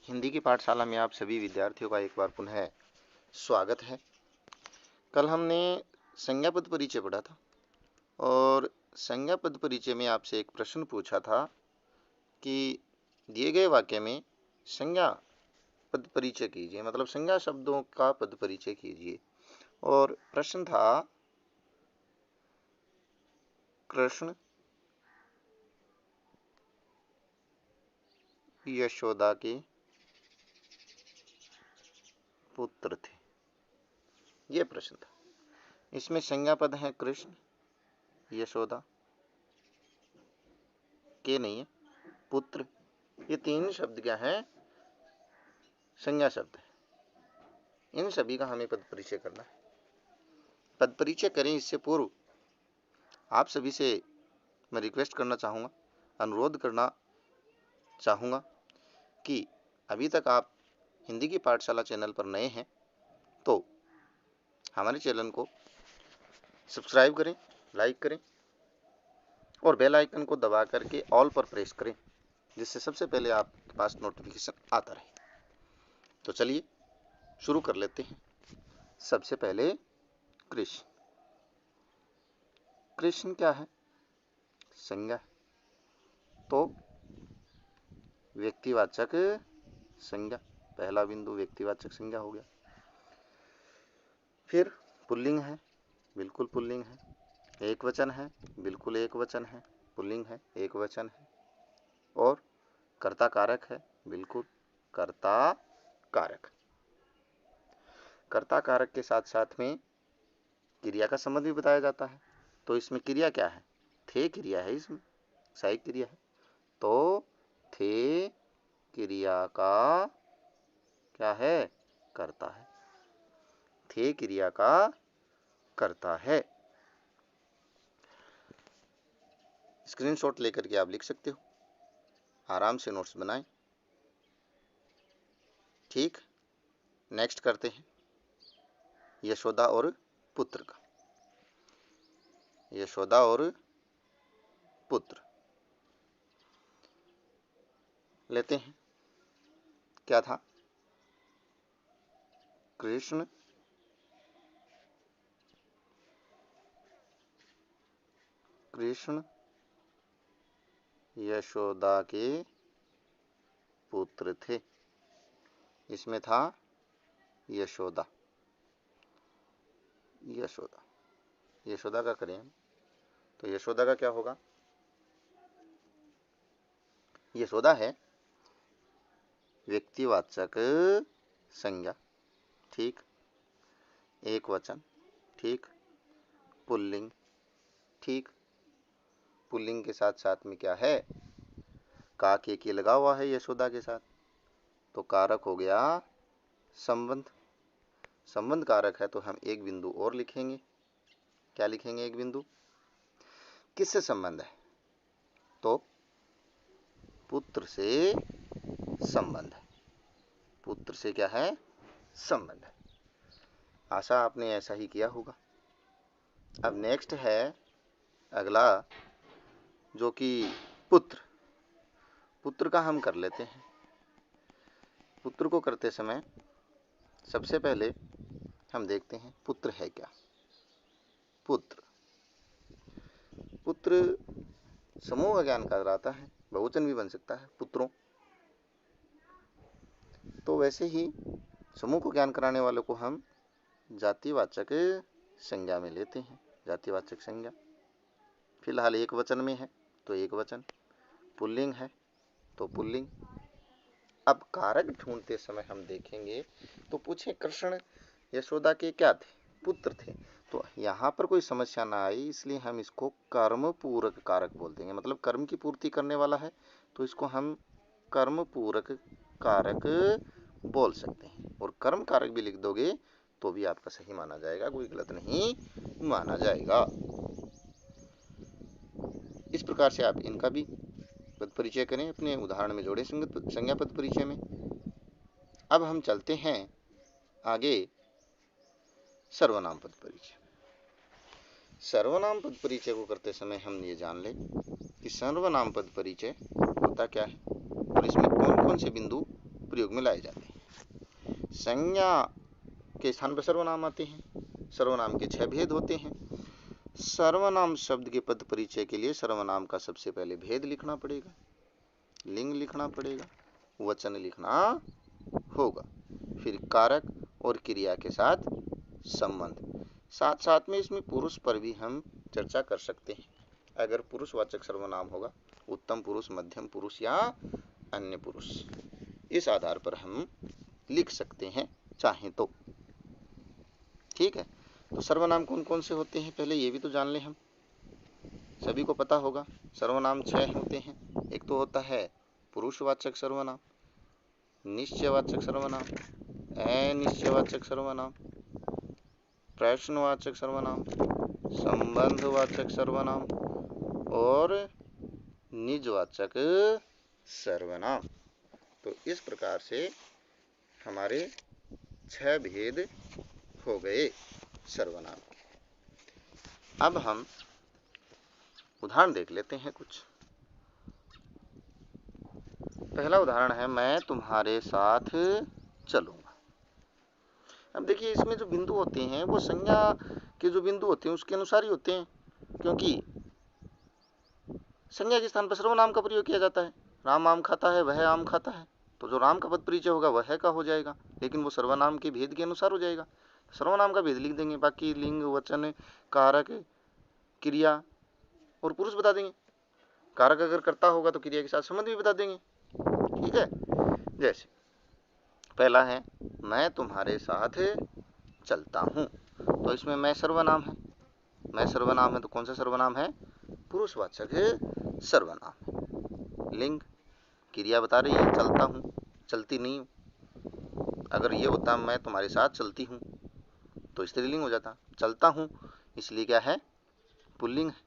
हिंदी की पाठशाला में आप सभी विद्यार्थियों का एक बार पुनः स्वागत है। कल हमने संज्ञा पद परिचय पढ़ा था और संज्ञा पद परिचय में आपसे एक प्रश्न पूछा था कि दिए गए वाक्य में संज्ञा पद परिचय कीजिए, मतलब संज्ञा शब्दों का पद परिचय कीजिए। और प्रश्न था, कृष्ण यशोदा के पुत्र थे, ये प्रश्न था। इसमें संज्ञा पद है कृष्ण, यशोदा के नहीं है, पुत्र, ये तीन शब्द क्या है? संज्ञा शब्द है। इन सभी का हमें पद परिचय करना है। पद परिचय करें इससे पूर्व आप सभी से मैं रिक्वेस्ट करना चाहूँगा, अनुरोध करना चाहूँगा कि अभी तक आप हिंदी की पाठशाला चैनल पर नए हैं तो हमारे चैनल को सब्सक्राइब करें, लाइक करें और बेल आइकन को दबा करके ऑल पर प्रेस करें, जिससे सबसे पहले आपके पास नोटिफिकेशन आता रहे। तो चलिए शुरू कर लेते हैं। सबसे पहले कृष्ण। कृष्ण क्या है? संज्ञा। तो व्यक्तिवाचक संज्ञा, पहला बिंदु व्यक्तिवाचक संज्ञा हो गया। फिर पुल्लिंग है, बिल्कुल पुल्लिंग है। एक वचन है, बिल्कुल एक वचन है, पुल्लिंग है, एक वचन है। और कर्ता कारक है, बिल्कुल कर्ता कारक। कर्ता कारक के साथ साथ में क्रिया का संबंध भी बताया जाता है। तो इसमें क्रिया क्या है? थे क्रिया है, इसमें सहायक क्रिया है। तो थे क्रिया का क्या है? कर्ता है। थे क्रिया का कर्ता है। स्क्रीनशॉट लेकर के आप लिख सकते हो, आराम से नोट्स बनाएं। ठीक, नेक्स्ट करते हैं यशोदा और पुत्र का। यशोदा और पुत्र लेते हैं। क्या था? कृष्ण यशोदा के पुत्र थे। इसमें था यशोदा। यशोदा का करें तो यशोदा का क्या होगा? यशोदा है व्यक्तिवाचक संज्ञा, ठीक, एक वचन, ठीक, पुल्लिंग, ठीक। पुल्लिंग के साथ साथ में क्या है? का के लगा हुआ है यशोदा के साथ, तो कारक हो गया संबंध। संबंध कारक है तो हम एक बिंदु और लिखेंगे। क्या लिखेंगे? एक बिंदु। किससे संबंध है? तो पुत्र से संबंध है। पुत्र से क्या है? संबंध है। आशा आपने ऐसा ही किया होगा। अब नेक्स्ट है अगला, जो कि पुत्र। पुत्र का हम कर लेते हैं। पुत्र को करते समय सबसे पहले हम देखते हैं पुत्र है क्या। पुत्र समूह का ज्ञान कराता है, बहुवचन भी बन सकता है पुत्रों। तो वैसे ही समूह को ज्ञान कराने वालों को हम जातिवाचक संज्ञा में लेते हैं। जातिवाचक संज्ञा फिलहाल एक वचन में है तो एक वचन, पुल्लिंग है तो पुल्लिंग। अब कारक ढूंढते समय हम देखेंगे तो पूछे कृष्ण यशोदा के क्या थे? पुत्र थे। तो यहाँ पर कोई समस्या ना आई, इसलिए हम इसको कर्म पूरक कारक बोल देंगे। मतलब कर्म की पूर्ति करने वाला है तो इसको हम कर्म पूरक कारक बोल सकते हैं। और कर्म कारक भी लिख दोगे तो भी आपका सही माना जाएगा, कोई गलत नहीं माना जाएगा। इस प्रकार से आप इनका भी पद परिचय करें, अपने उदाहरण में जोड़े संज्ञा पद परिचय में। अब हम चलते हैं आगे सर्वनाम पद परिचय। सर्वनाम पद परिचय को करते समय हम ये जान लें कि सर्वनाम पद परिचय होता क्या है और इसमें कौन कौन से बिंदु प्रयोग में लाए जाते हैं। संज्ञा के स्थान पर सर्वनाम आते हैं। सर्वनाम के 6 भेद होते हैं। सर्वनाम शब्द के पद परिचय के लिए सर्वनाम का सबसे पहले भेद लिखना पड़ेगा, लिंग लिखना पड़ेगा, वचन लिखना होगा, फिर कारक और क्रिया के साथ संबंध। साथ साथ में इसमें पुरुष पर भी हम चर्चा कर सकते हैं। अगर पुरुषवाचक सर्वनाम होगा, उत्तम पुरुष, मध्यम पुरुष या अन्य पुरुष, इस आधार पर हम लिख सकते हैं चाहें तो। ठीक है, तो सर्वनाम कौन कौन से होते हैं पहले ये भी तो जान ले हम। सभी को पता होगा सर्वनाम 6 होते हैं। एक तो होता है पुरुषवाचक सर्वनाम, निश्चयवाचक सर्वनाम, अनिश्चयवाचक सर्वनाम, प्रश्नवाचक सर्वनाम, संबंधवाचक सर्वनाम और निजवाचक सर्वनाम। तो इस प्रकार से हमारे 6 भेद हो गए सर्वनाम के। अब हम उदाहरण देख लेते हैं कुछ। पहला उदाहरण है, मैं तुम्हारे साथ चलूंगा। अब देखिए इसमें जो बिंदु होते हैं वो संज्ञा के जो बिंदु होते हैं उसके अनुसार ही होते हैं, क्योंकि संज्ञा के स्थान पर सर्वनाम का प्रयोग किया जाता है। राम आम खाता है, वह आम खाता है, तो जो राम का पद परिचय होगा वह का हो जाएगा, लेकिन वो सर्वनाम के भेद के अनुसार हो जाएगा। सर्वनाम का भेद लिख देंगे, बाकी लिंग, वचन, कारक, क्रिया और पुरुष बता देंगे। कारक अगर करता होगा तो क्रिया के साथ संबंध भी बता देंगे। ठीक है, जैसे पहला है, मैं तुम्हारे साथ चलता हूं, तो इसमें मैं सर्वनाम है। मैं सर्वनाम है तो कौन सा सर्वनाम है? पुरुषवाचक सर्वनाम है। लिंग, क्रिया बता रही है चलता हूं, चलती नहीं हूं। अगर ये होता मैं तुम्हारे साथ चलती हूं तो स्त्रीलिंग हो जाता। चलता हूं इसलिए क्या है? पुल्लिंग है।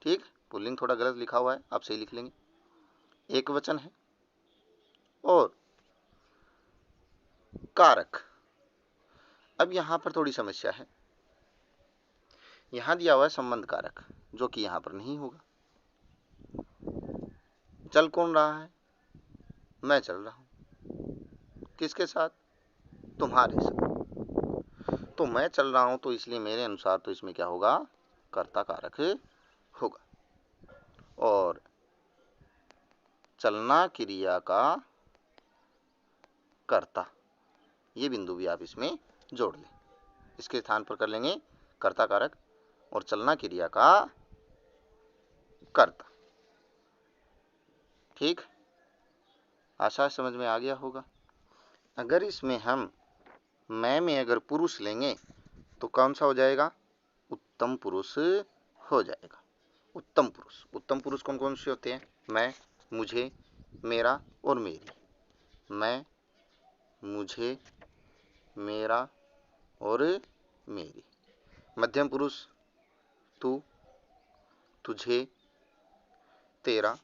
ठीक, पुल्लिंग थोड़ा गलत लिखा हुआ है, आप सही लिख लेंगे। एक वचन है। और कारक, अब यहां पर थोड़ी समस्या है। यहां दिया हुआ है संबंध कारक, जो कि यहां पर नहीं होगा। चल कौन रहा है? मैं चल रहा हूं। किसके साथ? तुम्हारे साथ। तो मैं चल रहा हूं तो इसलिए मेरे अनुसार तो इसमें क्या होगा? कर्ता कारक होगा। और चलना क्रिया का कर्ता, ये बिंदु भी आप इसमें जोड़ लें। इसके स्थान पर कर लेंगे कर्ता कारक और चलना क्रिया का कर्ता। ठीक, आशा समझ में आ गया होगा। अगर इसमें हम मैं में अगर पुरुष लेंगे तो कौन सा हो जाएगा? उत्तम पुरुष हो जाएगा। उत्तम पुरुष, उत्तम पुरुष कौन कौन से होते हैं? मैं, मुझे, मेरा और मेरी। मैं, मुझे, मेरा और मेरी। मध्यम पुरुष तू, तुझे, तेरा,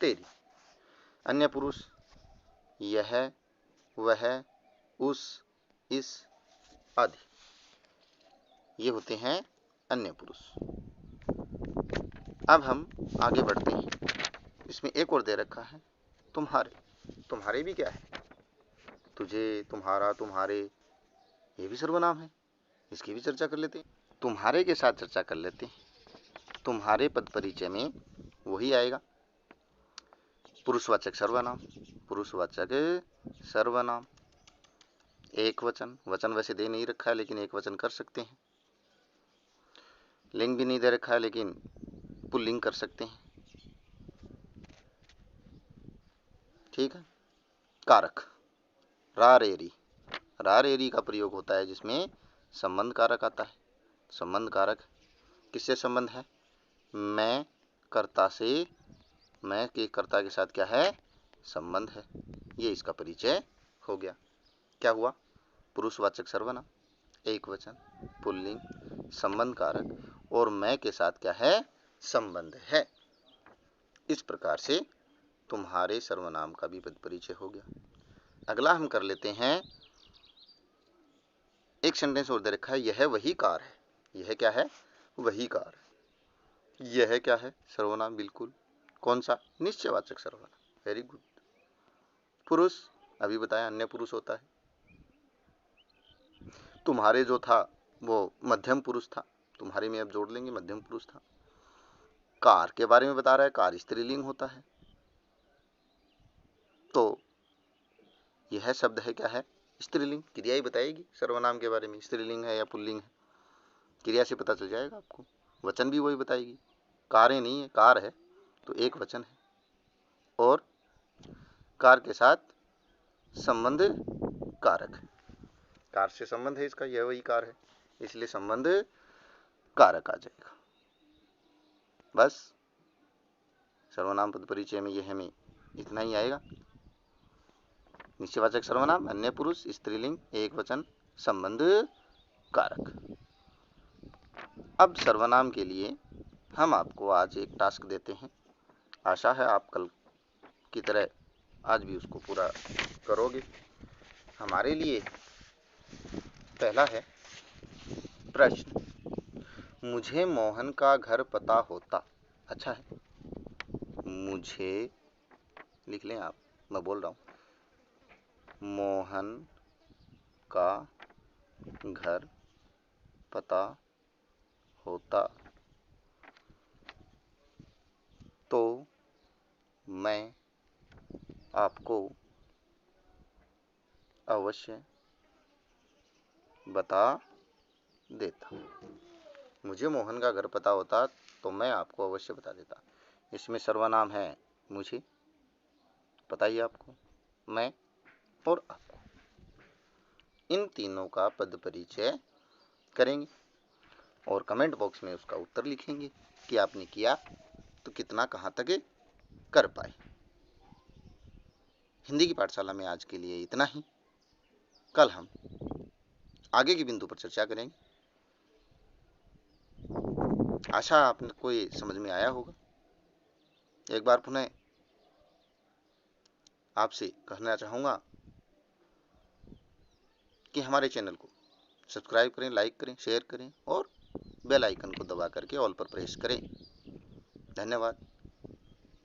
तेरी। अन्य पुरुष यह, वह, उस, इस आदि, ये होते हैं अन्य पुरुष। अब हम आगे बढ़ते हैं। इसमें एक और दे रखा है, तुम्हारे। तुम्हारे भी क्या है? तुझे, तुम्हारा, तुम्हारे, ये भी सर्वनाम है। इसकी भी चर्चा कर लेते हैं। तुम्हारे के साथ चर्चा कर लेते हैं। तुम्हारे पद परिचय में वही आएगा, पुरुषवाचक सर्वनाम। पुरुषवाचक सर्वनाम, एक वचन। वचन वैसे दे नहीं रखा है लेकिन एक वचन कर सकते हैं। लिंग भी नहीं दे रखा है लेकिन पुल्लिंग कर सकते हैं। ठीक है। कारक, रारेरी। रारेरी का प्रयोग होता है जिसमें संबंध कारक आता है। संबंध कारक किससे संबंध है? मैं कर्ता से, मैं के कर्ता के साथ क्या है? संबंध है। ये इसका परिचय हो गया। क्या हुआ? पुरुषवाचक सर्वनाम, एक वचन, पुल्लिंग, संबंध कारक और मैं के साथ क्या है? संबंध है। इस प्रकार से तुम्हारे सर्वनाम का भी पद परिचय हो गया। अगला हम कर लेते हैं, एक सेंटेंस और दे रखा है, यह वही कार है। यह क्या है? वही कार। यह क्या है? सर्वनाम, बिल्कुल। कौन सा? निश्चयवाचक सर्वनाम। Very good. पुरुष, अभी बताया अन्य पुरुष होता है। तुम्हारे जो था वो मध्यम पुरुष था, तुम्हारे में अब जोड़ लेंगे मध्यम पुरुष था। कार के बारे में बता रहा है, कार स्त्रीलिंग होता है। तो यह शब्द है क्या है, स्त्रीलिंग। क्रिया ही बताएगी सर्वनाम के बारे में, स्त्रीलिंग है या पुल्लिंग है, क्रिया से पता चल जाएगा आपको। वचन भी वही बताएगी, कारें नहीं है, कार है तो एक वचन है, और कार के साथ संबंध कारक है, कार से संबंध है इसका, यह वही कार है, इसलिए संबंध कारक आ जाएगा। बस सर्वनाम पद परिचय में यह हमें इतना ही आएगा। निश्चयवाचक सर्वनाम, अन्य पुरुष, स्त्रीलिंग, एक वचन, संबंध कारक। अब सर्वनाम के लिए हम आपको आज एक टास्क देते हैं। आशा है आप कल की तरह आज भी उसको पूरा करोगे। हमारे लिए पहला है प्रश्न, मुझे मोहन का घर पता होता। अच्छा है, मुझे लिख लें आप, मैं बोल रहा हूं, मोहन का घर पता होता तो मैं आपको अवश्य बता देता। मुझे मोहन का घर पता होता तो मैं आपको अवश्य बता देता। इसमें सर्वनाम है मुझे, पता ही आपको, मैं और आपको, इन तीनों का पद परिचय करेंगे और कमेंट बॉक्स में उसका उत्तर लिखेंगे कि आपने किया तो कितना कहाँ तक कर पाए। हिंदी की पाठशाला में आज के लिए इतना ही। कल हम आगे के बिंदु पर चर्चा करेंगे। आशा आपको ये समझ में आया होगा। एक बार पुनः आपसे कहना चाहूँगा कि हमारे चैनल को सब्सक्राइब करें, लाइक करें, शेयर करें और बेल आइकन को दबा करके ऑल पर प्रेस करें। धन्यवाद।